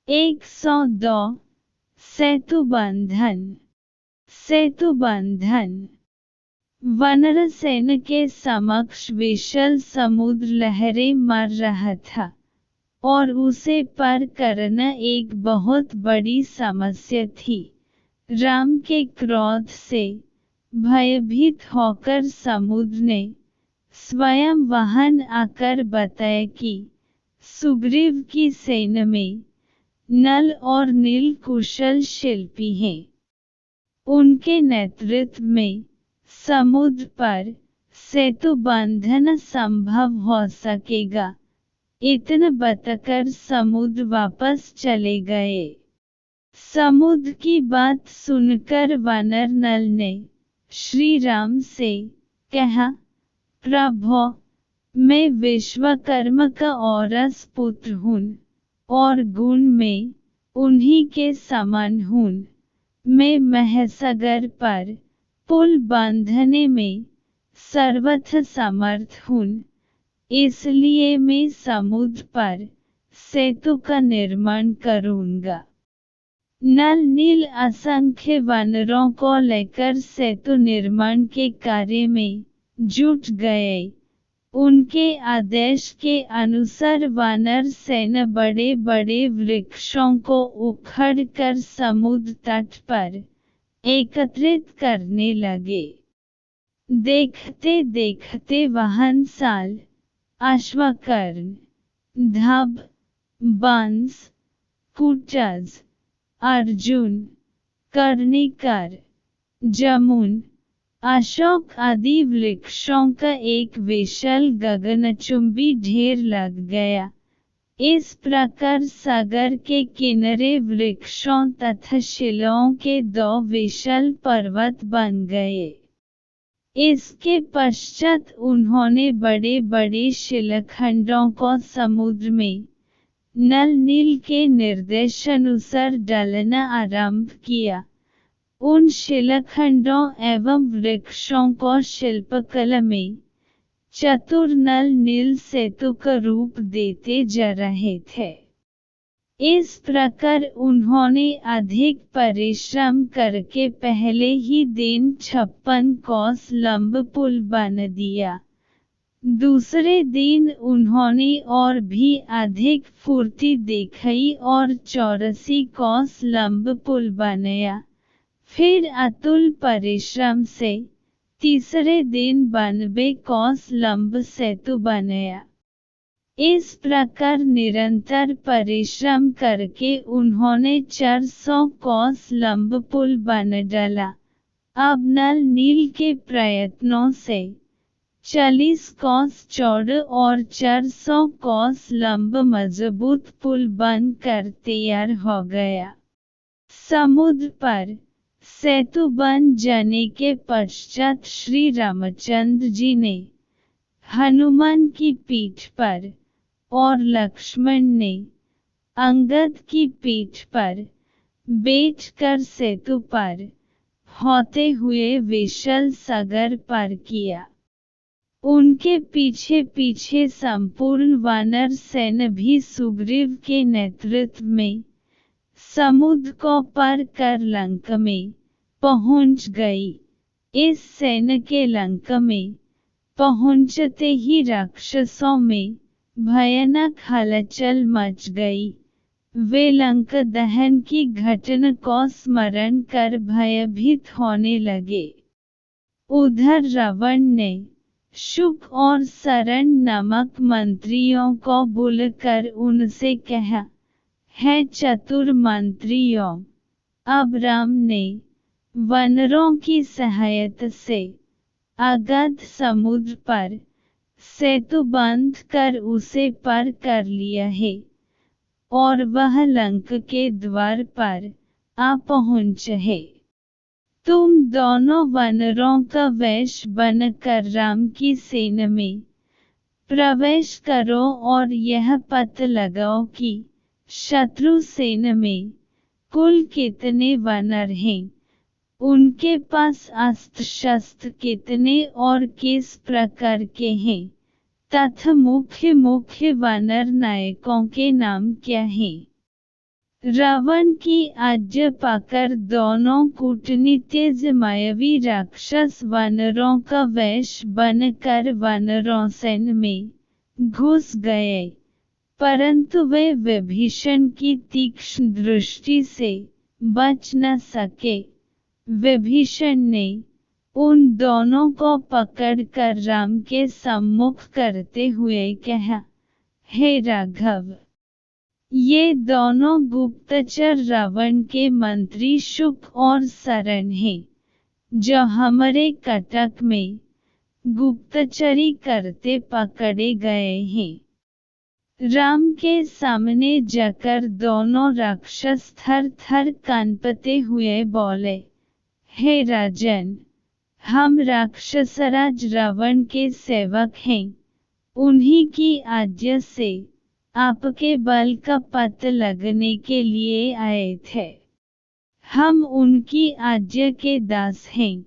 102 सेतुबंधन। सेतुबंधन वानरसेन के समक्ष विशाल समुद्र लहरें मार रहा था और उसे पार करना एक बहुत बड़ी समस्या थी। राम के क्रोध से भयभीत होकर समुद्र ने स्वयं वहां आकर बताया कि सुग्रीव की सेना में नल और नील कुशल शिल्पी हैं। उनके नेतृत्व में समुद्र पर सेतु बंधन संभव हो सकेगा। इतना बताकर समुद्र वापस चले गए। समुद्र की बात सुनकर वानर नल ने श्री राम से कहा, प्रभो, मैं विश्वकर्मा का औरस पुत्र हूँ और गुण में उन्हीं के समान हूँ। मैं महासागर पर पुल बांधने में सर्वथा समर्थ हूँ, इसलिए मैं समुद्र पर सेतु का निर्माण करूँगा। नल नील असंख्य वानरों को लेकर सेतु निर्माण के कार्य में जुट गए। उनके आदेश के अनुसार वानर सेना बड़े बड़े वृक्षों को उखाड़कर समुद्र तट पर एकत्रित करने लगे। देखते देखते वहां साल, अश्वकर्ण, धब, बांस, कुटज, अर्जुन, कर्णिकार, जमुन, अशोक आदि वृक्षों का एक विशाल गगनचुंबी ढेर लग गया। इस प्रकार सागर के किनारे वृक्षों तथा शिलाओं के 2 विशाल पर्वत बन गए। इसके पश्चात उन्होंने बड़े बड़े शिलाखंडों को समुद्र में नल नील के निर्देशानुसार डालना आरंभ किया। उन शिलाखंडों एवं वृक्षों को शिल्पकला में चतुर नल नील सेतु का रूप देते जा रहे थे। इस प्रकार उन्होंने अधिक परिश्रम करके पहले ही दिन 56 कोस लंबा पुल बना दिया। दूसरे दिन उन्होंने और भी अधिक फुर्ती दिखाई और 84 कोस लंबा पुल बनाया। फिर अतुल परिश्रम से तीसरे दिन 92 कोस लंबा सेतु बनाया। इस प्रकार निरंतर परिश्रम करके उन्होंने 400 कोस लंबा पुल बना डाला। अब नल नील के प्रयत्नों से 40 कोस चौड़ा और 400 कोस लंबा मजबूत पुल बनकर तैयार हो गया। समुद्र पर सेतु बन जाने के पश्चात श्री रामचंद्र जी ने हनुमान की पीठ पर और लक्ष्मण ने अंगद की पीठ पर बैठकर सेतु पर होते हुए विशाल सागर पार किया। उनके पीछे पीछे संपूर्ण वानर सेना भी सुग्रीव के नेतृत्व में समुद्र को पार कर लंका में पहुंच गई। इस सेना के लंका में पहुंचते ही राक्षसों में भयानक हलचल मच गई। वे लंका दहन की घटना को स्मरण कर भयभीत होने लगे। उधर रावण ने शुक और सरण नामक मंत्रियों को बुलाकर उनसे कहा, है चतुर मंत्रियों, अब राम ने वानरों की सहायता से अगाध समुद्र पर सेतु बांध कर उसे पार कर लिया है और वह लंका के द्वार पर आ पहुंचा है। तुम दोनों वानरों का वेश बनकर राम की सेना में प्रवेश करो और यह पता लगाओ कि शत्रु सेना में कुल कितने वानर हैं, उनके पास अस्त्र शस्त्र कितने और किस प्रकार के हैं, तथा मुख्य मुख्य वानर नायकों के नाम क्या हैं। रावण की आज्ञा पाकर दोनों कूटनीतिज्ञ मायावी राक्षस वानरों का वेश बनकर वानरों सैन्य में घुस गए, परंतु वे विभीषण की तीक्ष्ण दृष्टि से बच न सके। विभीषण ने उन दोनों को पकड़कर राम के सम्मुख करते हुए कहा, हे राघव, ये दोनों गुप्तचर रावण के मंत्री शुक और सरण हैं, जो हमारे कटक में गुप्तचरी करते पकड़े गए हैं। राम के सामने जाकर दोनों राक्षस थर थर कांपते हुए बोले, हे राजन, हम राक्षसराज रावण के सेवक हैं, उन्हीं की आज्ञा से आपके बल का पता लगने के लिए आए थे। हम उनकी आज्ञा के दास हैं,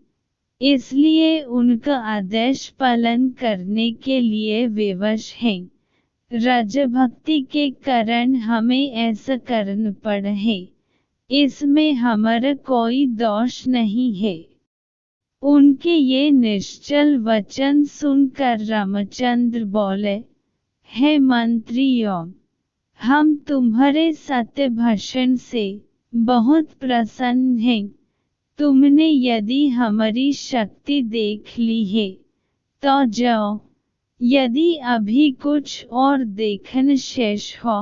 इसलिए उनका आदेश पालन करने के लिए विवश हैं। राजभक्ति के कारण हमें ऐसा करना पड़ा है, इसमें हमारा कोई दोष नहीं है। उनके ये निश्चल वचन सुनकर रामचंद्र बोले, हे मंत्रियों, हम तुम्हारे सत्य भाषण से बहुत प्रसन्न हैं। तुमने यदि हमारी शक्ति देख ली है तो जाओ, यदि अभी कुछ और देखना शेष हो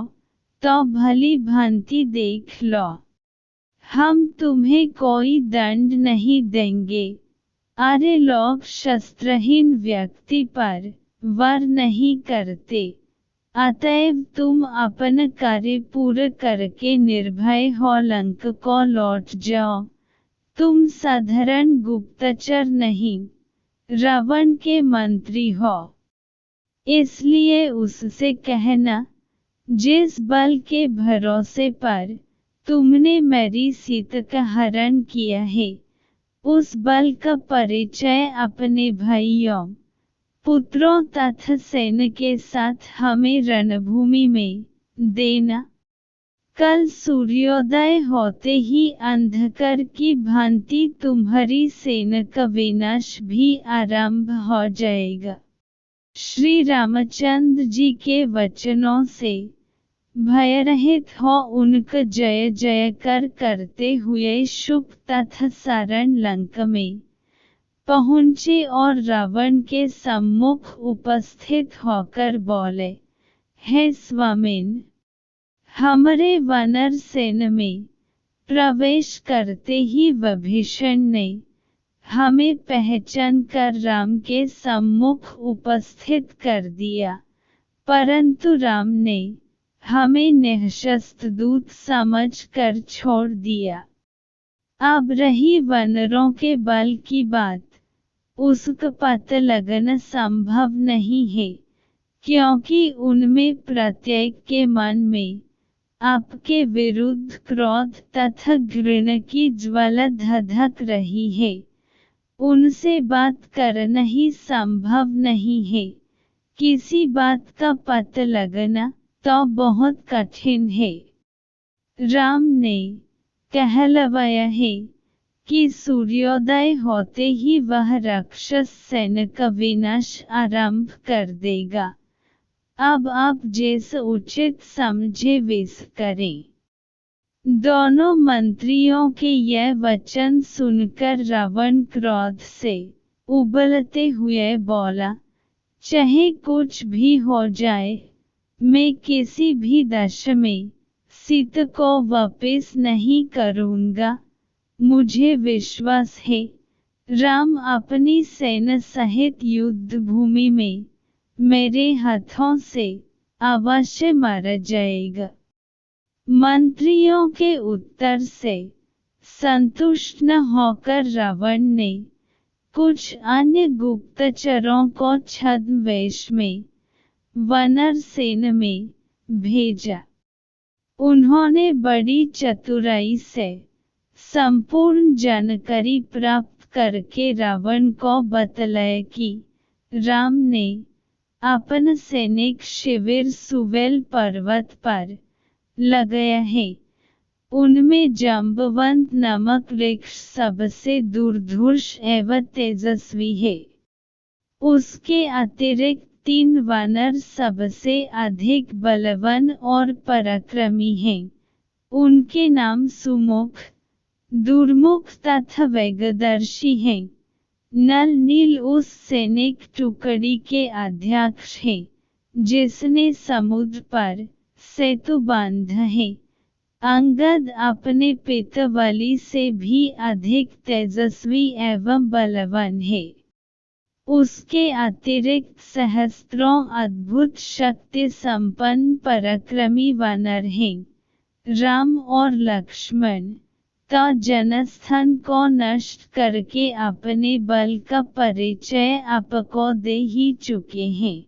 तो भली भांति देख लो। हम तुम्हें कोई दंड नहीं देंगे। आर्य लोग शस्त्रहीन व्यक्ति पर वार नहीं करते, अतएव तुम अपना कार्य पूरा करके निर्भय हो लंका को लौट जाओ। तुम साधारण गुप्तचर नहीं, रावण के मंत्री हो, इसलिए उससे कहना, जिस बल के भरोसे पर तुमने मेरी सीता का हरण किया है, उस बल का परिचय अपने भाइयों, पुत्रों तथा सेना के साथ हमें रणभूमि में देना। कल सूर्योदय होते ही अंधकार की भांति तुम्हारी सेना का विनाश भी आरंभ हो जाएगा। श्री रामचंद्र जी के वचनों से भयरहित हो उनका जय जयकार करते हुए शुक तथा सरण लंका में पहुँचे और रावण के सम्मुख उपस्थित होकर बोले, हे स्वामिन, हमारे वानर सेना में प्रवेश करते ही विभीषण ने हमें पहचान कर राम के सम्मुख उपस्थित कर दिया, परंतु राम ने हमें निःशस्त्र दूत समझकर छोड़ दिया। अब रही वानरों के बल की बात, उसका पता लगाना संभव नहीं है, क्योंकि उनमें प्रत्येक के मन में आपके विरुद्ध क्रोध तथा घृणा की ज्वाला धधक रही है। उनसे बात करना ही संभव नहीं है। किसी बात का पता लगाना तो बहुत कठिन है। राम ने कहलवाया है कि सूर्योदय होते ही वह राक्षस सेना का विनाश आरंभ कर देगा। अब आप जैसा उचित समझे वैसा करें। दोनों मंत्रियों के यह वचन सुनकर रावण क्रोध से उबलते हुए बोला, चाहे कुछ भी हो जाए, मैं किसी भी दशा में सीता को वापस नहीं करूंगा। मुझे विश्वास है, राम अपनी सेना सहित युद्ध भूमि में मेरे हाथों से अवश्य मारा जाएगा। मंत्रियों के उत्तर से संतुष्ट न होकर रावण ने कुछ अन्य गुप्तचरों को छद्मवेश में वानर सेना में भेजा। उन्होंने बड़ी चतुराई से संपूर्ण जानकारी प्राप्त करके रावण को बतलाया कि राम ने अपना सैनिक शिविर सुवेल पर्वत पर लगाया है, उनमें जाम्बवंत नामक वृक्ष सबसे दुर्धर्ष एवं तेजस्वी है। उसके अतिरिक्त 3 वानर सबसे अधिक बलवान और पराक्रमी हैं। उनके नाम सुमुख, दुर्मुख तथा वेगदर्शी हैं। नल नील उस सैनिक टुकड़ी के अध्यक्ष हैं, जिसने समुद्र पर सेतु बांधा है। अंगद अपने पिता बलि से भी अधिक तेजस्वी एवं बलवान है। उसके अतिरिक्त सहस्त्रों अद्भुत शक्ति संपन्न पराक्रमी वानर हैं। राम और लक्ष्मण तो जनस्थान को नष्ट करके अपने बल का परिचय आपको दे ही चुके हैं।